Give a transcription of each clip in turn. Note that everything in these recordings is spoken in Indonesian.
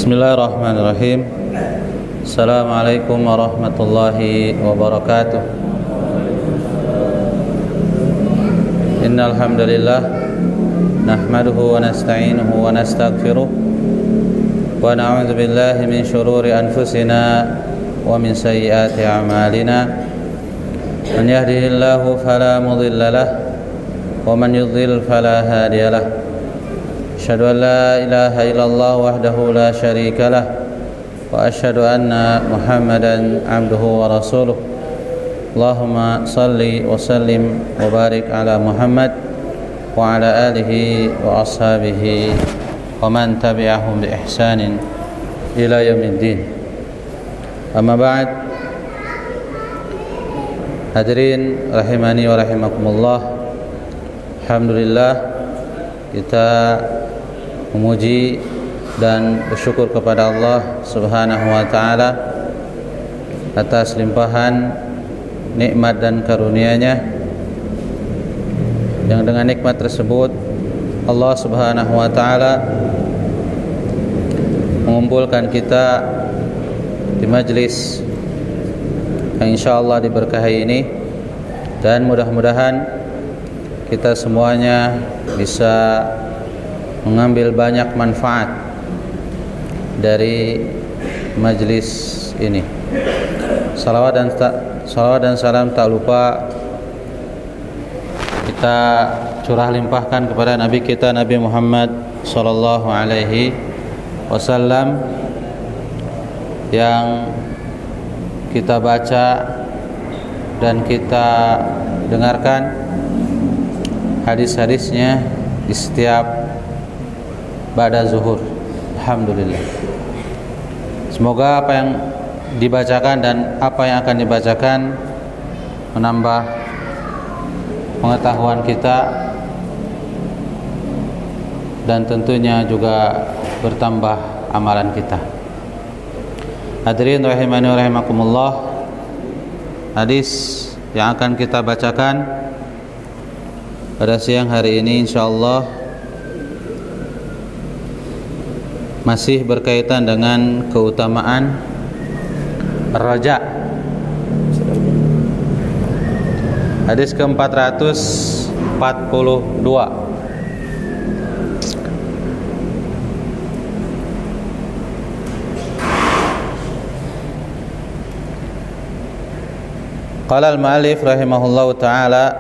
Bismillahirrahmanirrahim. Assalamualaikum warahmatullahi wabarakatuh. Innal hamdalillah nahmaduhu wa nasta'inuhu wa nastaghfiruh wa na'udzu billahi min shururi anfusina wa min sayyiati a'malina. Man yahdihillahu fala mudilla lahu wa man yudlil fala hadiya lahu. Asyhadu an la ilaha illallah wahdahu la syarika lah wa asyhadu anna Muhammadan abduhu wa rasuluh. Allahumma salli wa sallim wa barik ala Muhammad wa ala alihi wa ashabihi wa man tabi'ahum bi ihsanin ila yaumiddin. Amma ba'd. Hadirin rahimani wa rahimakumullah. Alhamdulillah, kita memuji dan bersyukur kepada Allah Subhanahu wa taala atas limpahan nikmat dan karunia-Nya, yang dengan nikmat tersebut Allah Subhanahu wa taala mengumpulkan kita di majlis yang insyaallah diberkahi ini, dan mudah-mudahan kita semuanya bisa mengambil banyak manfaat dari majlis ini. Salawat dan salam tak lupa kita curah limpahkan kepada Nabi kita, Nabi Muhammad sallallahu alaihi wasallam, yang kita baca dan kita dengarkan hadis-hadisnya di setiap ba'da zuhur. Alhamdulillah. Semoga apa yang dibacakan dan apa yang akan dibacakan menambah pengetahuan kita, dan tentunya juga bertambah amalan kita. Hadirin rahimani wa rahimakumullah, hadis yang akan kita bacakan pada siang hari ini insyaallah masih berkaitan dengan keutamaan raja. Hadis ke-442. Qala al-mu'allif rahimahullahu ta'ala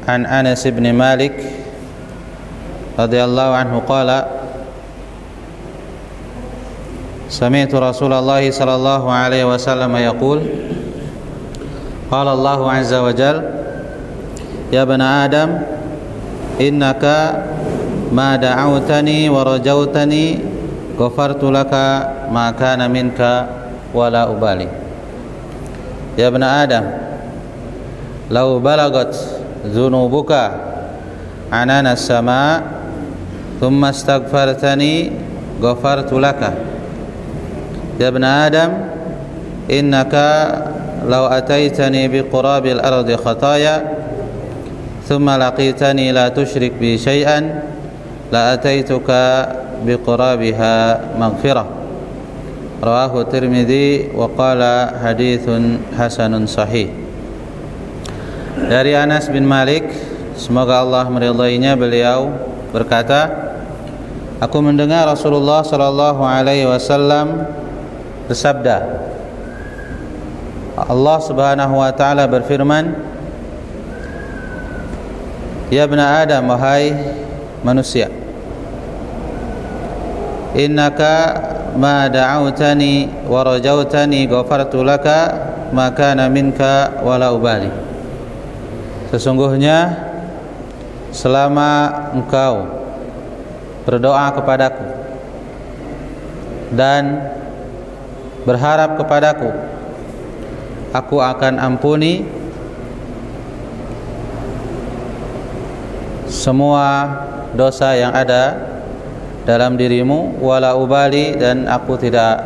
an Anas bin Malik radhiyallahu anhu qala Sami'tu Rasulullah sallallahu alaihi wasallam yaqul qala Allah azza wa jalla ya bani Adam innaka ma da'awtani wa rajautani ghafartu laka ma kana minka wala ubali. Ya bani Adam law balagat dhunubuka anana as-sama thumma astaghfartani ghafartu laka. Ya ibn Adam innaka law ataitani biqurabil ardi khataya thumma laqitani la tusyrik bi syai'an la ataituka biqurabiha maghfirah. Rawahu Tirmidzi wa qala haditsun hasanun sahih. Dari Anas bin Malik, semoga Allah meridainya, beliau berkata, aku mendengar Rasulullah sallallahu alaihi wasallam bersabda, Allah Subhanahu wa taala berfirman, ya bani Adam, wahai manusia, innaka ma da'awtani wa rajautani ghafartu laka ma kana minka wala ubali. Sesungguhnya selama engkau berdoa kepadaku dan berharap kepadaku, aku akan ampuni semua dosa yang ada dalam dirimu, wala ubali, dan aku tidak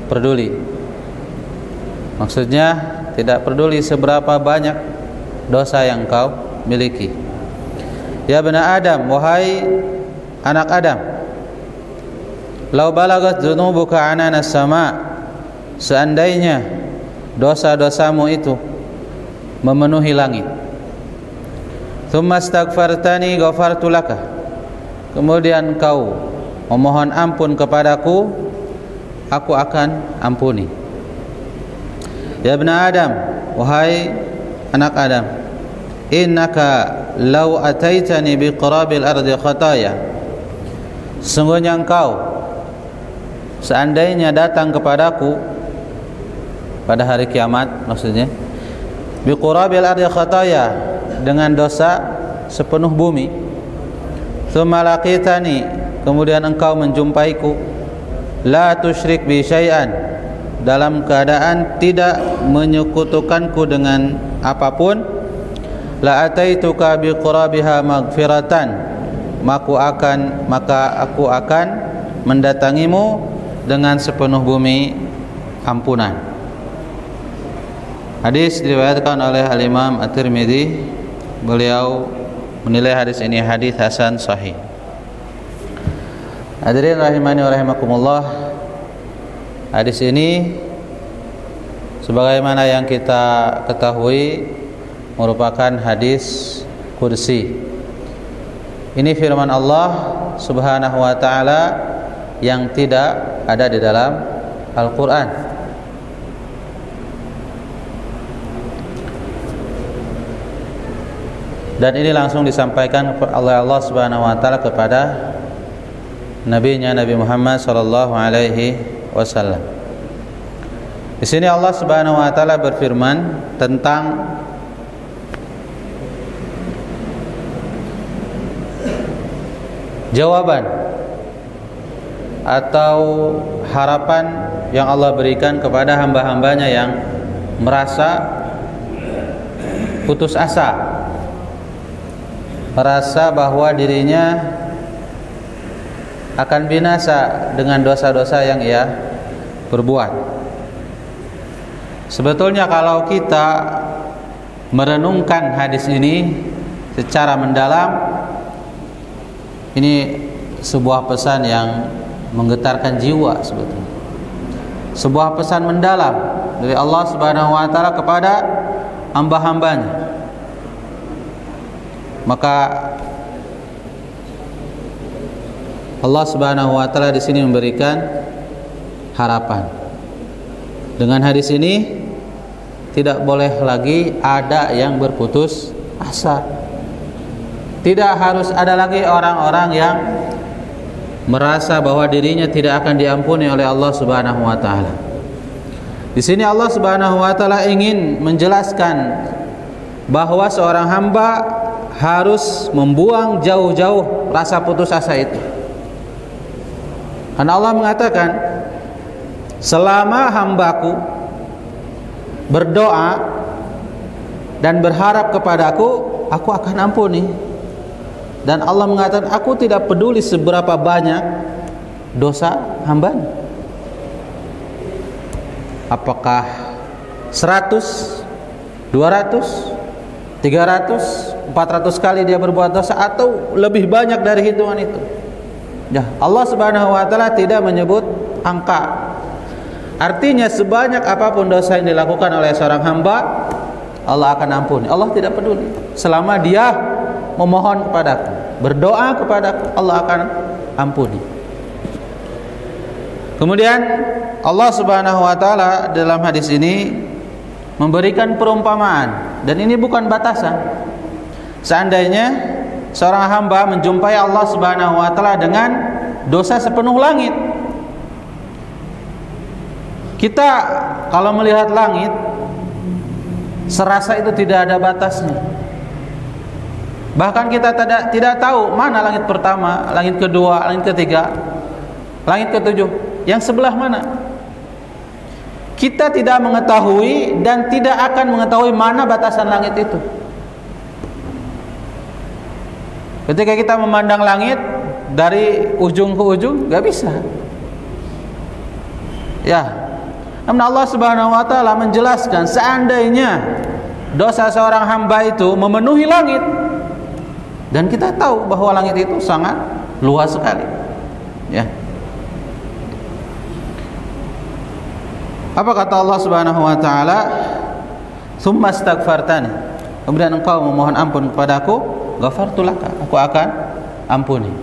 peduli. Maksudnya tidak peduli seberapa banyak dosa yang kau miliki. Ya bani Adam, wahai anak Adam, Lau balagat dzunubuka ananas sama, seandainya dosa-dosamu itu memenuhi langit. Tsumma astaghfartani ghafartu laka, kemudian kau memohon ampun kepadaku, aku akan ampuni. Ya ibna Adam, wahai anak Adam, innaka law ataitani biqarabil ardi khataya, sesungguhnya engkau seandainya datang kepadaku pada hari kiamat, maksudnya biqarabil ardi khataya, dengan dosa sepenuh bumi, tsumma laqitani, kemudian engkau menjumpaiku, la tusyrik bi syai'an, dalam keadaan tidak menyekutukanku dengan apapun, la ataituka bi qurabiha maghfiratan, maka aku akan mendatangimu dengan sepenuh bumi ampunan. Hadis diriwayatkan oleh Al-Imam At-Tirmidzi. Beliau menilai hadis ini hadis hasan sahih. Hadirin rahimani wa rahimakumullah, hadis ini sebagaimana yang kita ketahui merupakan hadis kursi. Ini firman Allah Subhanahu wa taala yang tidak ada di dalam Al-Qur'an. Dan ini langsung disampaikan oleh Allah Subhanahu wa taala kepada nabinya Nabi Muhammad sallallahu alaihi wasallam. Di sini Allah Subhanahu wa taala berfirman tentang jawaban atau harapan yang Allah berikan kepada hamba-hambanya yang merasa putus asa, merasa bahwa dirinya akan binasa dengan dosa-dosa yang ia perbuat. Sebetulnya kalau kita merenungkan hadis ini secara mendalam, ini sebuah pesan yang menggetarkan jiwa sebetulnya. Sebuah pesan mendalam dari Allah Subhanahu wa taala kepada hamba-hambanya. Maka Allah Subhanahu wa taala di sini memberikan harapan. Dengan hadis ini tidak boleh lagi ada yang berputus asa. Tidak harus ada lagi orang-orang yang merasa bahwa dirinya tidak akan diampuni oleh Allah Subhanahu wa taala. Di sini Allah Subhanahu wa taala ingin menjelaskan bahwa seorang hamba harus membuang jauh-jauh rasa putus asa itu. Karena Allah mengatakan, selama hambaku berdoa dan berharap kepadaku, aku akan ampuni. Dan Allah mengatakan, aku tidak peduli seberapa banyak dosa hambanya. Apakah 100, 200, 300, 400 kali dia berbuat dosa, atau lebih banyak dari hitungan itu. Ya, Allah Subhanahu wa taala tidak menyebut angka. Artinya sebanyak apapun dosa yang dilakukan oleh seorang hamba, Allah akan ampuni. Allah tidak peduli selama dia memohon kepadaku, berdoa kepadaku, Allah akan ampuni. Kemudian Allah Subhanahu wa taala dalam hadis ini memberikan perumpamaan, dan ini bukan batasan. Seandainya seorang hamba menjumpai Allah Subhanahu wa taala dengan dosa sepenuh langit, kita kalau melihat langit serasa itu tidak ada batasnya. Bahkan kita tidak tahu mana langit pertama, langit kedua, langit ketiga, langit ketujuh, yang sebelah mana. Kita tidak mengetahui dan tidak akan mengetahui mana batasan langit itu. Ketika kita memandang langit dari ujung ke ujung, gak bisa. Ya, namun Allah Subhanahu wa taala menjelaskan, seandainya dosa seorang hamba itu memenuhi langit, dan kita tahu bahwa langit itu sangat luas sekali. Ya. Apa kata Allah Subhanahu wa taala? "Tsumma astaghfartani." Kemudian engkau memohon ampun kepadaku, ghafartu laka, aku akan ampuni.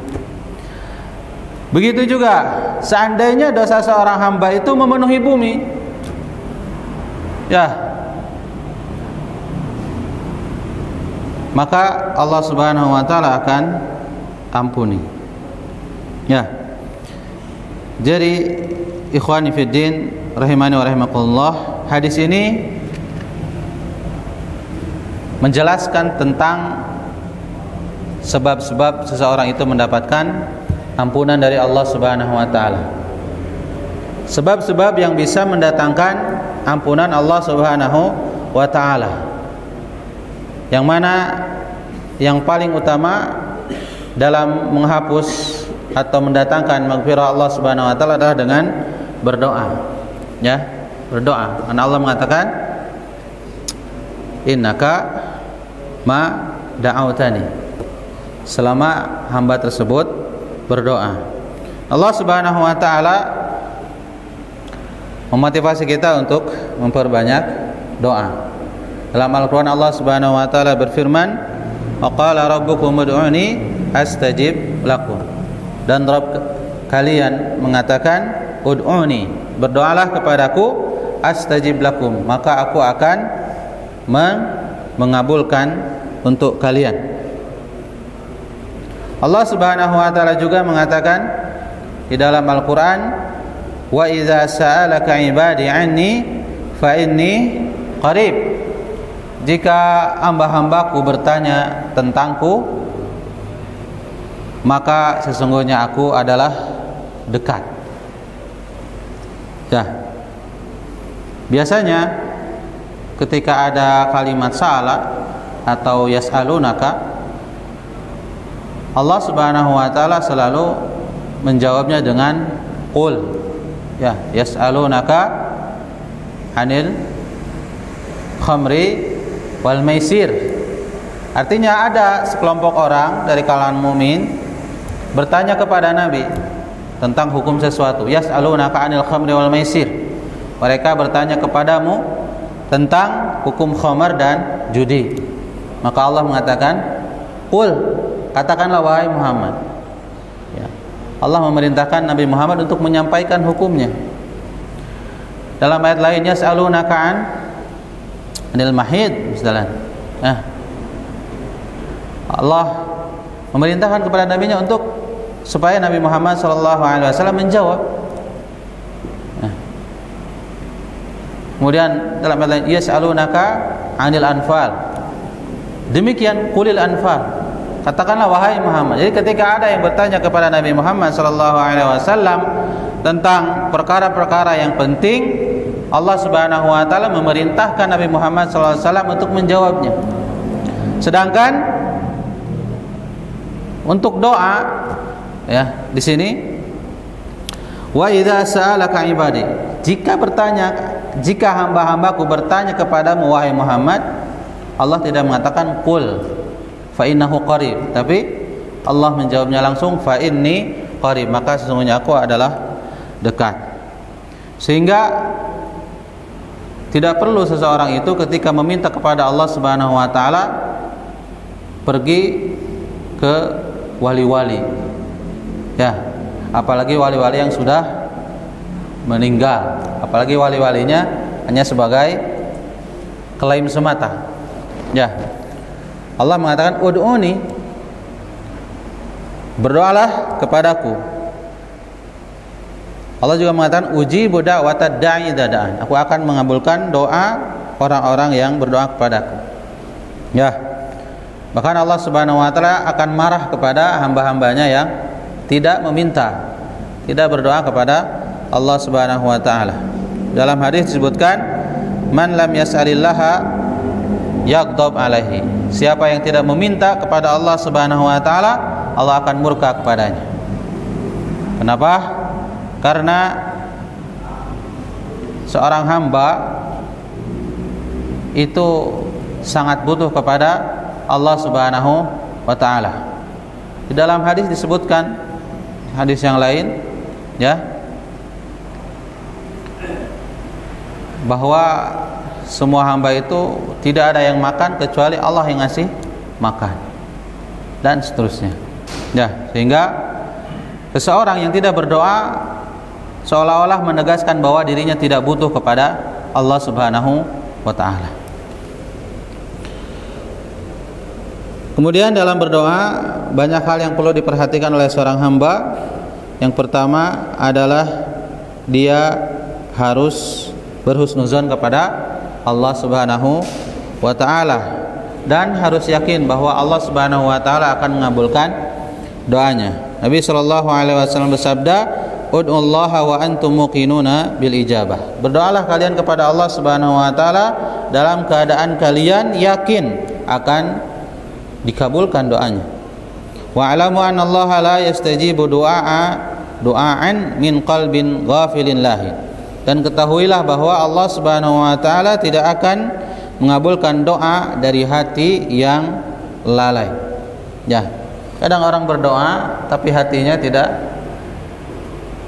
Begitu juga seandainya dosa seorang hamba itu memenuhi bumi, ya, maka Allah Subhanahu wa taala akan ampuni. Ya. Jadi ikhwani fiddin rahimani wa rahimakumullah, hadis ini menjelaskan tentang sebab-sebab seseorang itu mendapatkan ampunan dari Allah Subhanahu wa taala. Sebab-sebab yang bisa mendatangkan ampunan Allah Subhanahu wa taala. Yang mana yang paling utama dalam menghapus atau mendatangkan maghfirah Allah Subhanahu wa taala adalah dengan berdoa. Ya, berdoa. Karena Allah mengatakan, "Innaka ma da'autani." Selama hamba tersebut berdoa. Allah Subhanahu wa taala memotivasi kita untuk memperbanyak doa. Dalam Al-Qur'an Allah Subhanahu wa taala berfirman, "Wa qala rabbukum ud'uni astajib lakum." Dan Rabb kalian mengatakan, "Ud'uni," berdoalah kepadaku, "astajib lakum," maka aku akan mengabulkan untuk kalian. Allah Subhanahu wa taala juga mengatakan di dalam Al-Qur'an, "Wa idza sa'alaka 'ibadi 'anni fa inni qarib." Jika hamba-hambaku bertanya tentangku, maka sesungguhnya aku adalah dekat. Ya. Biasanya ketika ada kalimat sa'ala atau yas'alunaka, Allah Subhanahu wa taala selalu menjawabnya dengan qul. Ya, yas'alunaka 'anil khamri wal maisir. Artinya ada sekelompok orang dari kalangan mukmin bertanya kepada Nabi tentang hukum sesuatu. Yas'alunaka 'anil khamri wal maisir. Mereka bertanya kepadamu tentang hukum khamar dan judi. Maka Allah mengatakan, "Qul," katakanlah wahai Muhammad. Ya. Allah memerintahkan Nabi Muhammad untuk menyampaikan hukumnya. Dalam ayat lainnya, "Yas'alunaka 'anil mahid," misalnya. Allah memerintahkan kepada nabinya untuk supaya Nabi Muhammad SAW menjawab. Kemudian dalam ayat lain, "Yas'alunaka 'anil anfal." Demikian, qulil anfal, katakanlah wahai Muhammad. Jadi ketika ada yang bertanya kepada Nabi Muhammad SAW tentang perkara-perkara yang penting, Allah Subhanahu wa taala memerintahkan Nabi Muhammad SAW untuk menjawabnya. Sedangkan untuk doa, ya, di sini, "Wa idza sa'alaka 'ibadi." Jika hamba-hambaku bertanya kepadamu wahai Muhammad, Allah tidak mengatakan qul fa innahu qarib, tapi Allah menjawabnya langsung, "Fa inni qarib," maka sesungguhnya aku adalah dekat. Sehingga tidak perlu seseorang itu ketika meminta kepada Allah Subhanahu wa taala pergi ke wali-wali. Ya, apalagi wali-wali yang sudah meninggal, apalagi wali-walinya hanya sebagai klaim semata. Ya. Allah mengatakan, "Ud'uni," berdoalah kepadaku. Allah juga mengatakan, "Ujibu da'watad da'i idza da'an," aku akan mengabulkan doa orang-orang yang berdoa kepadaku. Ya. Bahkan Allah Subhanahu wa taala akan marah kepada hamba-hambanya yang tidak meminta, tidak berdoa kepada Allah Subhanahu wa taala. Dalam hadis disebutkan, "Man lam yas'alillaha yaghdab alaihi." Siapa yang tidak meminta kepada Allah Subhanahu wa taala, Allah akan murka kepadanya. Kenapa? Karena seorang hamba itu sangat butuh kepada Allah Subhanahu wa taala. Di dalam hadis disebutkan, hadis yang lain, ya, bahwa semua hamba itu tidak ada yang makan kecuali Allah yang ngasih makan, dan seterusnya. Ya, sehingga seseorang yang tidak berdoa seolah-olah menegaskan bahwa dirinya tidak butuh kepada Allah Subhanahu wa taala. Kemudian dalam berdoa banyak hal yang perlu diperhatikan oleh seorang hamba. Yang pertama adalah dia harus berhusnuzon kepada Allah Subhanahu wa taala dan harus yakin bahwa Allah Subhanahu wa taala akan mengabulkan doanya. Nabi sallallahu alaihi wasallam bersabda, "Ud'ullaha wa antum muqinuna bil ijabah." Berdoalah kalian kepada Allah Subhanahu wa taala dalam keadaan kalian yakin akan dikabulkan doanya. Wa alamu anna Allah la yastajibu du'aan min qalbin ghafilin lahi. Dan ketahuilah bahwa Allah Subhanahu wa taala tidak akan mengabulkan doa dari hati yang lalai. Ya. Kadang orang berdoa tapi hatinya tidak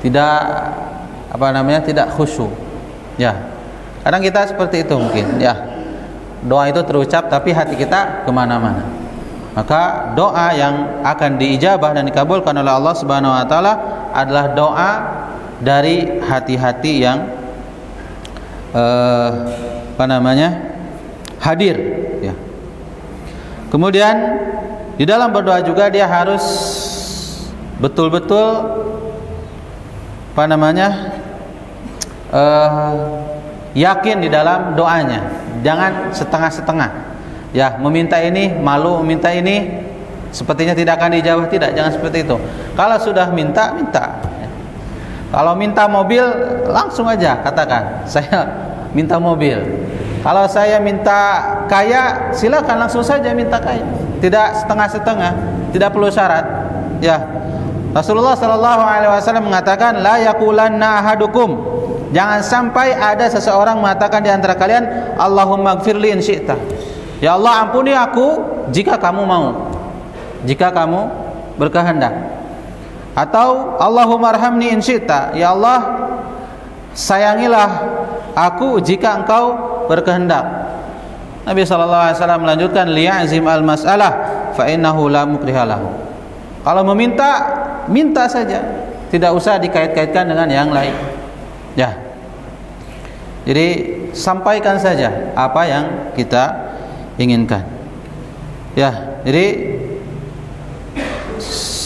tidak khusyuk. Ya. Kadang kita seperti itu mungkin, ya. Doa itu terucap tapi hati kita kemana-mana. Maka doa yang akan diijabah dan dikabulkan oleh Allah Subhanahu wa taala adalah doa dari hati-hati yang hadir, ya. Kemudian di dalam berdoa juga dia harus betul-betul yakin di dalam doanya. Jangan setengah-setengah. Ya, meminta ini malu, meminta ini sepertinya tidak akan dijawab, tidak, jangan seperti itu. Kalau sudah minta. Kalau minta mobil langsung aja katakan, saya minta mobil. Kalau saya minta kaya, silakan langsung saja minta kaya. Tidak setengah-setengah, tidak perlu syarat. Ya. Rasulullah sallallahu alaihi wasallam mengatakan, la yaqulanna ahadukum. Jangan sampai ada seseorang mengatakan di antara kalian, Allahumma ighfirli in syi'ta. Ya Allah, ampuni aku jika kamu mau. Jika kamu berkehendak. Atau Allahumma arhamni in syi'ta. Ya Allah, sayangilah aku jika engkau berkehendak. Nabi sallallahu alaihi wasallam melanjutkan, liya'zim al-mas'alah fa innahu la mukriha lahu. Kalau meminta, minta saja, tidak usah dikait-kaitkan dengan yang lain. Ya. Jadi sampaikan saja apa yang kita inginkan. Ya, jadi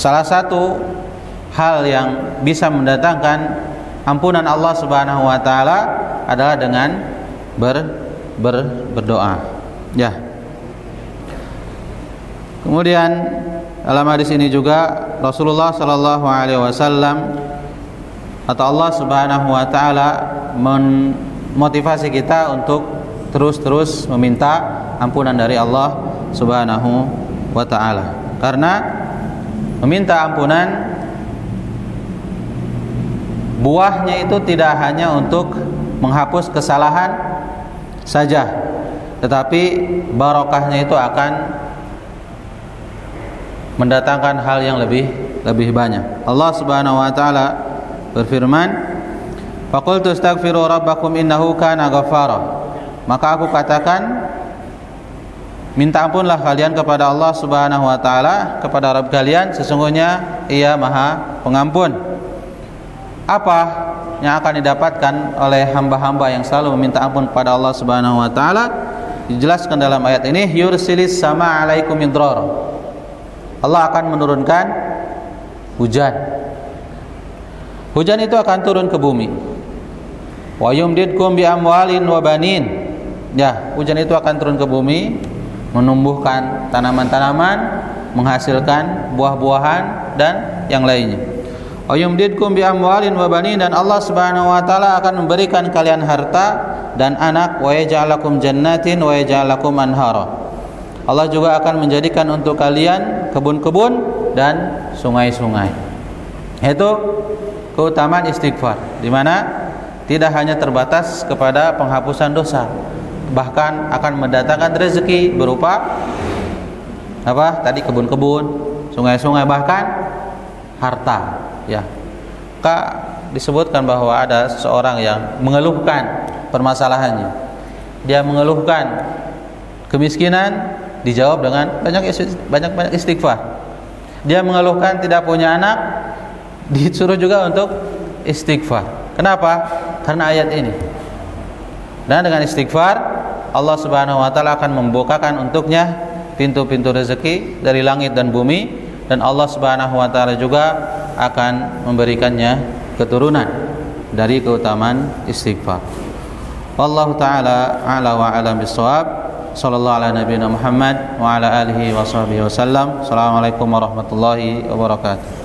salah satu hal yang bisa mendatangkan ampunan Allah Subhanahu wa taala adalah dengan berdoa. Ya. Kemudian dalam hadis ini juga Rasulullah sallallahu alaihi wasallam atau Allah Subhanahu wa taala memotivasi kita untuk terus meminta ampunan dari Allah Subhanahu wa taala. Karena meminta ampunan buahnya itu tidak hanya untuk menghapus kesalahan saja, tetapi barokahnya itu akan mendatangkan hal yang lebih banyak. Allah Subhanahu wa taala berfirman, "Faqultu astaghfiru rabbakum innahu kana ghaffara." Maka aku katakan, minta ampunlah kalian kepada Allah Subhanahu wa taala, kepada Rabb kalian, sesungguhnya Ia Maha Pengampun. Apa yang akan didapatkan oleh hamba-hamba yang selalu meminta ampun kepada Allah Subhanahu wa taala? Dijelaskan dalam ayat ini, yursilis sama alaikum midrar. Allah akan menurunkan hujan. Hujan itu akan turun ke bumi. Wa yumdidkum bi amwalin wa banin. Ya, hujan itu akan turun ke bumi, menumbuhkan tanaman-tanaman, menghasilkan buah-buahan dan yang lainnya. Wa yumdidkum bi amwalin wa banin, dan Allah Subhanahu wa taala akan memberikan kalian harta dan anak, wa yaj'alakum jannatin wa yaj'alakum anhara. Allah juga akan menjadikan untuk kalian kebun-kebun dan sungai-sungai. Itu keutamaan istighfar, di mana tidak hanya terbatas kepada penghapusan dosa, bahkan akan mendatangkan rezeki berupa apa? Tadi kebun-kebun, sungai-sungai, bahkan harta. Ya, maka disebutkan bahwa ada seseorang yang mengeluhkan permasalahannya. Dia mengeluhkan kemiskinan, dijawab dengan banyak istighfar. Dia mengeluhkan tidak punya anak, disuruh juga untuk istighfar. Kenapa? Karena ayat ini. Dan dengan istighfar, Allah Subhanahu wa taala akan membukakan untuknya pintu-pintu rezeki dari langit dan bumi, dan Allah Subhanahu wa taala juga akan memberikannya keturunan dari keutamaan istighfar. Wallahu taala a'la wa a'lam bissawab. Sallallahu ala nabiyina Muhammad wa ala alihi wa sahbihi wasallam. Assalamualaikum warahmatullahi wabarakatuh.